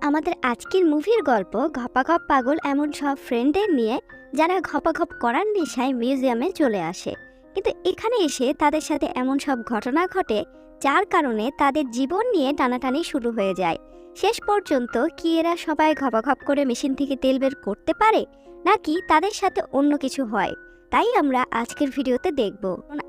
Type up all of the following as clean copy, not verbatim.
আমাদের আজকের মুভির গল্প ঘপাঘপ পাগল এমন সব ফ্রেন্ডদের নিয়ে যারা ঘপাঘপ করার নেশায় মিউজিয়ামে চলে আসে। কিন্তু এখানে এসে তাদের সাথে এমন সব ঘটনা ঘটে যার কারণে তাদের জীবন নিয়ে টানাটানি শুরু হয়ে যায়। শেষ পর্যন্ত কি এরা সবাই ঘপাঘপ করে মেশিন থেকে তেল বের করতে পারে, নাকি তাদের সাথে অন্য কিছু হয়? তাই আমরা আজকের ভিডিওতে দেখব।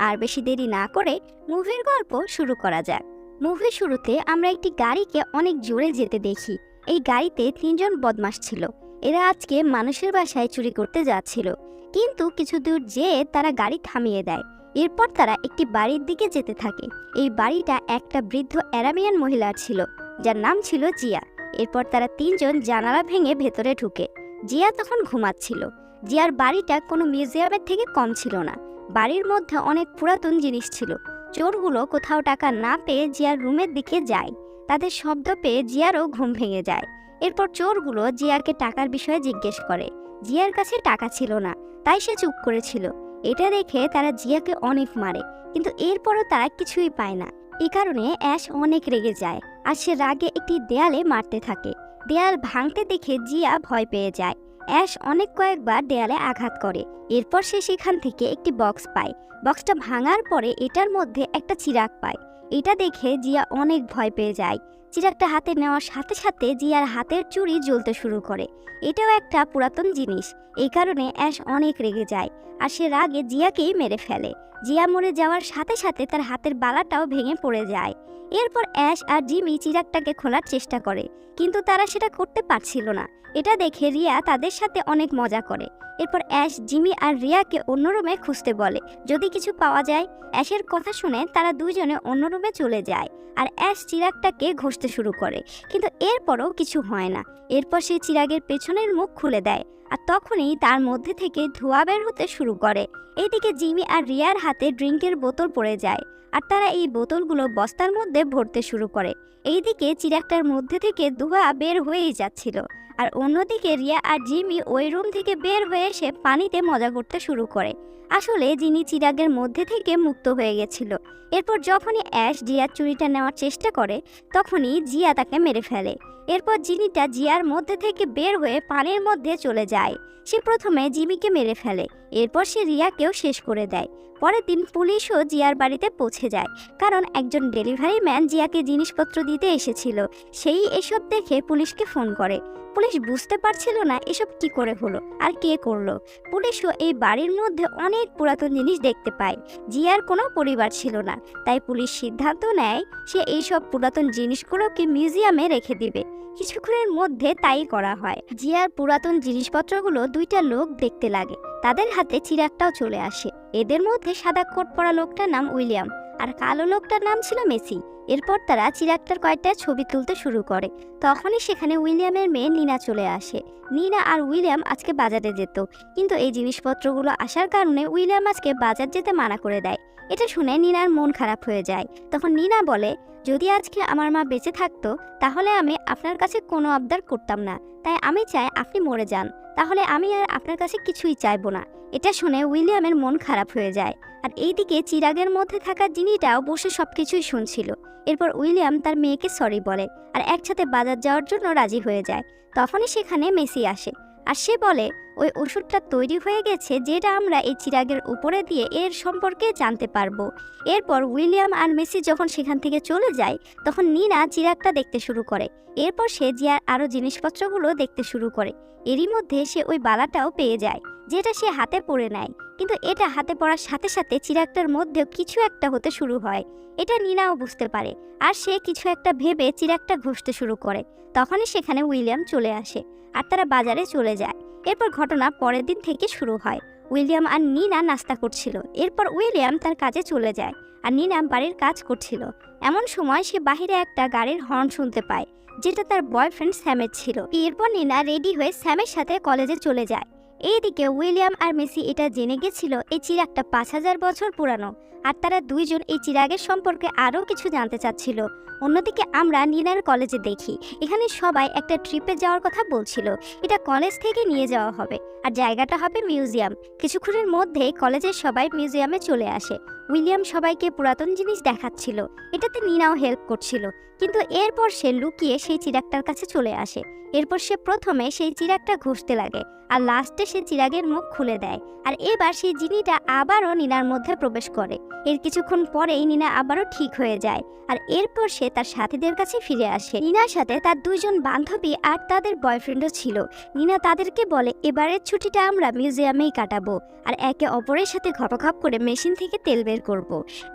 আর বেশি দেরি না করে মুভির গল্প শুরু করা যাক। মুভির শুরুতে আমরা একটি গাড়িকে অনেক জোরে যেতে দেখি। এই গাড়িতে 3 জন বদমাশ ছিল। এরা আজকে মানুষের বাসায় চুরি করতে যাচ্ছিল, কিন্তু কিছু দূর যেয়ে তারা গাড়ি থামিয়ে দেয়। এরপর তারা একটি বাড়ির দিকে যেতে থাকে। এই বাড়িটা একটা বৃদ্ধ আরাবিয়ান মহিলার ছিল, যার নাম ছিল জিয়া। এরপর তারা 3 জন জানালা ভেঙে ভেতরে ঢুকে। জিয়া তখন ঘুমাচ্ছিল। জিয়ার বাড়িটা কোনো মিউজিয়ামের থেকে কম ছিল না। বাড়ির মধ্যে অনেক পুরাতন জিনিস ছিল। চোরগুলো কোথাও টাকা না পেয়ে জিয়ার রুমের দিকে যায়। তাদের শব্দ পেয়ে জিয়ারও ঘুম ভেঙে যায়। এরপর চোরগুলো জিয়াকে টাকার বিষয়ে জিজ্ঞেস করে। জিয়ার কাছে টাকা ছিল না, তাই সে চুপ করেছিল। এটা দেখে তারা জিয়াকে অনেক মারে, কিন্তু এরপরও তারা কিছুই পায় না। এই কারণে অ্যাশ অনেক রেগে যায়, আর সে রাগে একটি দেয়ালে মারতে থাকে। দেয়াল ভাঙতে দেখে জিয়া ভয় পেয়ে যায়। অ্যাশ অনেক কয়েকবার দেয়ালে আঘাত করে। এরপর সে সেখান থেকে একটি বক্স পায়। বক্সটা ভাঙার পরে এটার মধ্যে একটা চিরাগ পায়। এটা দেখে জিয়া অনেক ভয় পেয়ে যায়। চিরাগটা হাতে নেওয়ার সাথে সাথে জিয়ার হাতের চুড়ি জ্বলতে শুরু করে। এটাও একটা পুরাতন জিনিস। এই কারণে অ্যাশ অনেক রেগে যায়, আর সে রাগে জিয়াকেই মেরে ফেলে। জিয়া মরে যাওয়ার সাথে সাথে তার হাতের বালাটাও ভেঙে পড়ে যায়। এরপর অ্যাশ আর জিমি চিরাগটাকে খোলার চেষ্টা করে, কিন্তু তারা সেটা করতে পারছিল না। এটা দেখে রিয়া তাদের সাথে অনেক মজা করে। এরপর অ্যাশ জিমি আর রিয়াকে অন্য রুমে খুঁজতে বলে, যদি কিছু পাওয়া যায়। অ্যাশের কথা শুনে তারা দুজনে অন্য রুমে চলে যায়, আর অ্যাশ চিরাগটাকে ঘষতে শুরু করে, কিন্তু এরপরও কিছু হয় না। এরপর সে চিরাগের পেছনের মুখ খুলে দেয়, আর তখনই তার মধ্যে থেকে ধোঁয়া বের হতে শুরু করে। এইদিকে জিমি আর রিয়ার হাতে ড্রিঙ্কের বোতল পড়ে যায়, আর তারা এই বোতলগুলো বস্তার মধ্যে ভরতে শুরু করে। এইদিকে চিরাগটার মধ্যে থেকে ধোঁয়া বের হয়েই যাচ্ছিল, আর অন্যদিকে রিয়া আর জিমি ওই রুম থেকে বের হয়ে এসে পানিতে মজা করতে শুরু করে। আসলে যিনি চিরাগের মধ্যে থেকে মুক্ত হয়ে গেছিল। এরপর যখনই অ্যাশ জিয়ার চুরিটা নেওয়ার চেষ্টা করে, তখনই জিয়া তাকে মেরে ফেলে। এরপর জিনিটা জিয়ার মধ্যে থেকে বের হয়ে পানির মধ্যে চলে যায়। সে প্রথমে জিমিকে মেরে ফেলে, এরপর সে রিয়াকেও শেষ করে দেয়। পরের দিন পুলিশও জিয়ার বাড়িতে পৌঁছে যায়, কারণ একজন ডেলিভারি ম্যান জিয়াকে জিনিসপত্র দিতে এসেছিল। সেই এসব দেখে পুলিশকে ফোন করে। পুলিশ বুঝতে পারছিল না এসব কি করে হলো আর কে করলো। পুলিশও এই বাড়ির মধ্যে অনেক পুরাতন জিনিস দেখতে পায়। জিয়ার কোনো পরিবার ছিল না, তাই পুলিশ সিদ্ধান্ত নেয় সে এইসব পুরাতন জিনিসগুলোকে মিউজিয়ামে রেখে দিবে। কিছুক্ষণের মধ্যে তাই করা হয়। জিয়ার পুরাতন জিনিসপত্রগুলো 2টা লোক দেখতে লাগে। তাদের হাতে চিরাগটাও চলে আসে। এদের মধ্যে সাদা কোট পরা লোকটার নাম উইলিয়াম, আর কালো লোকটার নাম ছিল মেসি। এরপর তারা চিরাগটার কয়েকটা ছবি তুলতে শুরু করে। তখনই সেখানে উইলিয়ামের মেয়ে নিনা চলে আসে। নিনা আর উইলিয়াম আজকে বাজারে যেত, কিন্তু এই জিনিসপত্রগুলো আসার কারণে উইলিয়াম আজকে বাজার যেতে মানা করে দেয়। এটা শুনে নিনার মন খারাপ হয়ে যায়। তখন নিনা বলে, যদি আজকে আমার মা বেঁচে থাকতো তাহলে আমি আপনার কাছে কোনো আবদার করতাম না, তাই আমি চাই আপনি মরে যান, তাহলে আমি আর আপনার কাছে কিছুই চাইবো না। এটা শুনে উইলিয়ামের মন খারাপ হয়ে যায়। আর এইদিকে চিরাগের মধ্যে থাকা জিনিটাও বসে সবকিছুই শুনছিল। এরপর উইলিয়াম তার মেয়েকে সরি বলে, আর একসাথে বাজার যাওয়ার জন্য রাজি হয়ে যায়। তখনই সেখানে মেসি আসে, আর সে বলে ওই ওষুধটা তৈরি হয়ে গেছে, যেটা আমরা এই চিরাগের উপরে দিয়ে এর সম্পর্কে জানতে পারবো। এরপর উইলিয়াম আর মেসি যখন সেখান থেকে চলে যায়, তখন নিনা চিরাগটা দেখতে শুরু করে। এরপর সে জিয়ার আরও জিনিসপত্রগুলো দেখতে শুরু করে। এরই মধ্যে সে ওই বালাটাও পেয়ে যায়, যেটা সে হাতে পরে নেয়। কিন্তু এটা হাতে পড়ার সাথে সাথে চিরাগটার মধ্যেও কিছু একটা হতে শুরু হয়। এটা নিনাও বুঝতে পারে, আর সে কিছু একটা ভেবে চিরাগটা ঘষতে শুরু করে। তখনই সেখানে উইলিয়াম চলে আসে, আর তারা বাজারে চলে যায়। এরপর ঘটনা পরের দিন থেকে শুরু হয়। উইলিয়াম আর নিনা নাস্তা করছিল। এরপর উইলিয়াম তার কাজে চলে যায়, আর নিনা বাড়ির কাজ করছিল। এমন সময় সে বাহিরে একটা গাড়ির হর্ন শুনতে পায়, যেটা তার বয়ফ্রেন্ড স্যামের ছিল। এরপর নিনা রেডি হয়ে স্যামের সাথে কলেজে চলে যায়। এইদিকে উইলিয়াম আর মেসি এটা জেনে গেছিল এই চিরাগটা 5000 বছর পুরানো, আর তারা দুইজন এই চিরাগের সম্পর্কে আরও কিছু জানতে চাচ্ছিল। অন্যদিকে আমরা নিনার কলেজে দেখি এখানে সবাই একটা ট্রিপে যাওয়ার কথা বলছিল। এটা কলেজ থেকে নিয়ে যাওয়া হবে, আর জায়গাটা হবে মিউজিয়াম। কিছুক্ষণের মধ্যেই কলেজের সবাই মিউজিয়ামে চলে আসে। উইলিয়াম সবাইকে পুরাতন জিনিস দেখাচ্ছিল, এটাতে নিনাও হেল্প করছিল। কিন্তু এরপর সে লুকিয়ে সেই চিরাগটার কাছে চলে আসে। এরপর সে প্রথমে সেই চিরাগটা ঘষতে লাগে, আর লাস্টে সে চিরাগের মুখ খুলে দেয়। আর এবার সেই জিনিটা আবারও নিনার মধ্যে প্রবেশ করে। এর কিছুক্ষণ পরেই নিনা আবারও ঠিক হয়ে যায়, আর এরপর সে তার সাথীদের কাছে ফিরে আসে। নিনার সাথে তার দুইজন বান্ধবী আর তাদের বয়ফ্রেন্ডও ছিল। নিনা তাদেরকে বলে এবারের ছুটিটা আমরা মিউজিয়ামেই কাটাবো, আর একে অপরের সাথে ঘপাঘপ করে মেশিন থেকে তেল বের করব।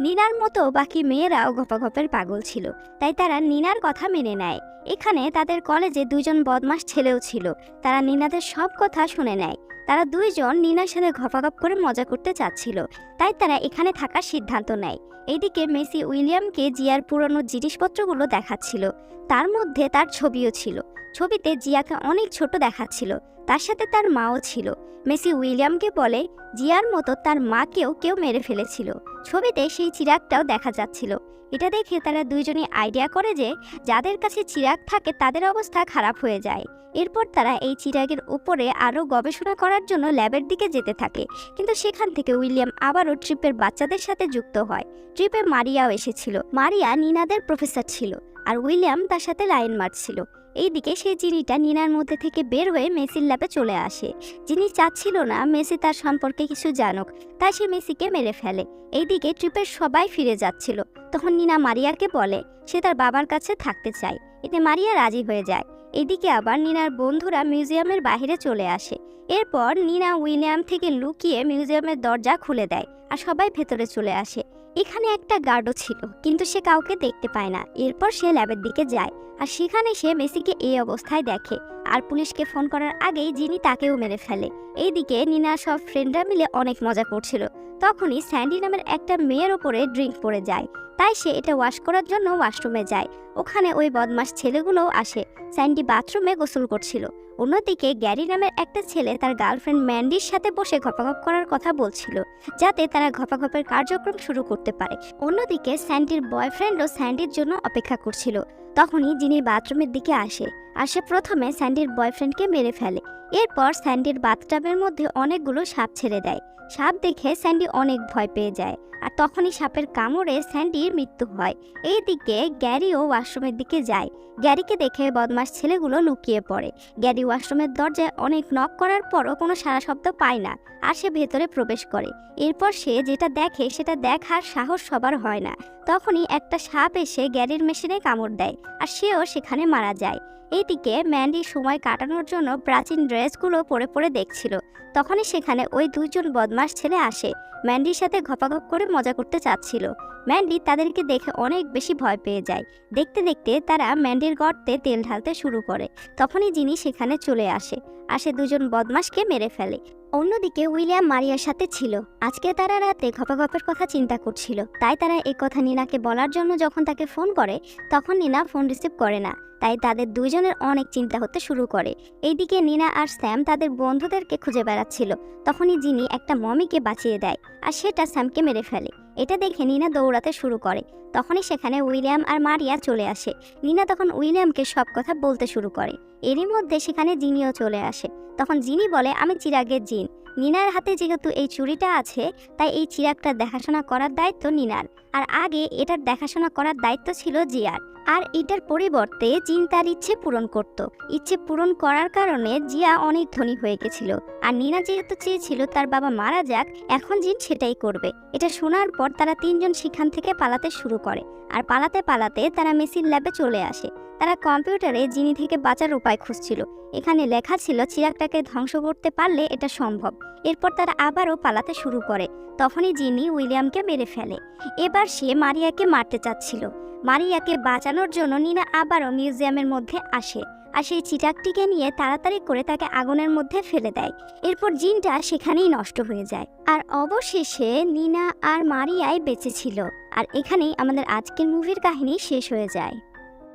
নিনার মতো বাকি মেয়েরাও ঘপাঘপের পাগল ছিল, তাই তারা নিনার কথা মেনে নেয়। এখানে তাদের কলেজে দুইজন বদমাশ ছেলেও ছিল, তারা নিনাদের সব কথা শুনে নেয়। তারা দুইজন নিনার সাথে ঘপাঘপ করে মজা করতে চাচ্ছিল, তাই তারা এখানে থাকার সিদ্ধান্ত নেয়। এইদিকে মেসি উইলিয়ামকে জিয়ার পুরনো জিনিসপত্রগুলো দেখাচ্ছিল, তার মধ্যে তার ছবিও ছিল। ছবিতে জিয়াকে অনেক ছোট দেখাচ্ছিল, তার সাথে তার মাও ছিল। মেসি উইলিয়ামকে বলে জিয়ার মতো তার মাকেও কেউ মেরে ফেলেছিল। ছবিতে সেই চিরাগটাও দেখা যাচ্ছিল। এটা দেখে তারা দুইজনই আইডিয়া করে যে যাদের কাছে চিরাগ থাকে তাদের অবস্থা খারাপ হয়ে যায়। এরপর তারা এই চিরাগের উপরে আরও গবেষণা করার জন্য ল্যাবের দিকে যেতে থাকে। কিন্তু সেখান থেকে উইলিয়াম আবারও ট্রিপের বাচ্চাদের সাথে যুক্ত হয়। ট্রিপে মারিয়াও এসেছিল। মারিয়া নিনাদের প্রফেসর ছিল, আর উইলিয়াম তার সাথে লাইন মারছিল। এইদিকে সেই জিনিটা নিনার মধ্যে থেকে বের হয়ে মেসির ল্যাবে চলে আসে। যিনি চাচ্ছিল না মেসি তার সম্পর্কে কিছু জানুক, তাই সে মেসিকে মেরে ফেলে। এইদিকে ট্রিপের সবাই ফিরে যাচ্ছিল, তখন নিনা মারিয়াকে বলে সে তার বাবার কাছে থাকতে চায়। এতে মারিয়া রাজি হয়ে যায়। এদিকে আবার নিনার বন্ধুরা মিউজিয়ামের বাইরে চলে আসে। এরপর নিনা উইলিয়াম থেকে লুকিয়ে মিউজিয়ামের দরজা খুলে দেয়, আর সবাই ভেতরে চলে আসে। এখানে একটা গার্ডও ছিল, কিন্তু সে কাউকে দেখতে পায় না। এরপর সে ল্যাবের দিকে যায়, আর সেখানে সে মেসিকে এই অবস্থায় দেখে। আর পুলিশকে ফোন করার আগেই যিনি তাকেও মেরে ফেলে। এইদিকে নিনার সব ফ্রেন্ডরা মিলে অনেক মজা করছিল। তখনই স্যান্ডি নামের একটা মেয়ের ওপরে ড্রিঙ্ক পড়ে যায়, তাই সে এটা ওয়াশ করার জন্য ওয়াশরুমে যায়। ওখানে ওই বদমাশ ছেলেগুলোও আসে। স্যান্ডি বাথরুমে গোসল করছিল। অন্যদিকে গ্যারি নামের একটা ছেলে তার গার্লফ্রেন্ড ম্যান্ডির সাথে বসে ঘপাঘপ করার কথা বলছিল, যাতে তারা ঘপাঘপের কার্যক্রম শুরু করতে পারে। অন্যদিকে স্যান্ডির বয়ফ্রেন্ডও স্যান্ডির জন্য অপেক্ষা করছিল। তখনই যিনি বাথরুমের দিকে আসে, আর সে প্রথমে স্যান্ডির বয়ফ্রেন্ডকে মেরে ফেলে। এরপর স্যান্ডির বাথটাবের মধ্যে অনেকগুলো সাপ ছেড়ে দেয়। সাপ দেখে স্যান্ডি অনেক ভয় পেয়ে যায়, আর তখনই সাপের কামড়ে স্যান্ডির মৃত্যু হয়। এইদিকে গ্যারিও ওয়াশরুমের দিকে যায়। গ্যারিকে দেখে বদমাশ ছেলেগুলো লুকিয়ে পড়ে। গ্যারি ওয়াশরুমের দরজায় অনেক নক করার পরও কোনো সাড়া শব্দ পায় না, আর সে ভেতরে প্রবেশ করে। এরপর সে যেটা দেখে সেটা দেখার সাহস সবার হয় না। তখনই একটা সাপ এসে গ্যারির মেশিনে কামড় দেয়, আর সেও সেখানে মারা যায়। এইদিকে ম্যান্ডি সময় কাটানোর জন্য প্রাচীন ড্রেসগুলো পরে পরে দেখছিল। তখনই সেখানে ওই দুইজন বদমাশ ছেলে আসে, ম্যান্ডির সাথে ঘপাঘপ করে মজা করতে চাচ্ছিল। ম্যান্ডি তাদেরকে দেখে অনেক বেশি ভয় পেয়ে যায়। দেখতে দেখতে তারা ম্যান্ডির গর্তে তেল ঢালতে শুরু করে। তখনই যিনি সেখানে চলে আসে, আর সে দুজন বদমাশকে মেরে ফেলে। অন্যদিকে উইলিয়াম মারিয়ার সাথে ছিল। আজকে তারা রাতে ঘপাঘপের কথা চিন্তা করছিল, তাই তারা এই কথা নিনাকে বলার জন্য যখন তাকে ফোন করে, তখন নিনা ফোন রিসিভ করে না। তাই তাদের দুইজনের অনেক চিন্তা হতে শুরু করে। এইদিকে নিনা আর স্যাম তাদের বন্ধুদেরকে খুঁজে বেড়াচ্ছিল। তখনই যিনি একটা মমিকে বাঁচিয়ে দেয়, আর সেটা স্যামকে মেরে ফেলে। এটা দেখে নিনা দৌড়াতে শুরু করে। তখনই সেখানে উইলিয়াম আর মারিয়া চলে আসে। নিনা তখন উইলিয়ামকে সব কথা বলতে শুরু করে। এরই মধ্যে সেখানে জিনিও চলে আসে। তখন জিনি বলে আমি চিরাগের জিন। নিনার হাতে যেহেতু এই চুড়িটা আছে, তাই এই চিরাগটার দেখাশোনা করার দায়িত্ব নিনার, আর আগে এটার দেখাশোনা করার দায়িত্ব ছিল জিয়ার। আর এটার পরিবর্তে জিন তার ইচ্ছে পূরণ করত। ইচ্ছে পূরণ করার কারণে জিয়া অনেক ধনী হয়ে গেছিল, আর নিনা যেহেতু চেয়েছিল তার বাবা মারা যাক, এখন জিন সেটাই করবে। এটা শোনার পর তারা তিনজন সেখান থেকে পালাতে শুরু করে, আর পালাতে পালাতে তারা মেসির ল্যাবে চলে আসে। তারা কম্পিউটারে জিনি থেকে বাঁচার উপায় খুঁজছিল। এখানে লেখা ছিল চিরাগটাকে ধ্বংস করতে পারলে এটা সম্ভব। এরপর তারা আবারও পালাতে শুরু করে। তখনই জিনি উইলিয়ামকে মেরে ফেলে। এবার সে মারিয়াকে মারতে চাচ্ছিল। মারিয়াকে বাঁচানোর জন্য নিনা আবারও মিউজিয়ামের মধ্যে আসে, আর সেই চিরাগটিকে নিয়ে তাড়াতাড়ি করে তাকে আগুনের মধ্যে ফেলে দেয়। এরপর জিনটা সেখানেই নষ্ট হয়ে যায়। আর অবশেষে নিনা আর মারিয়াই বেঁচে ছিল। আর এখানেই আমাদের আজকের মুভির কাহিনী শেষ হয়ে যায়।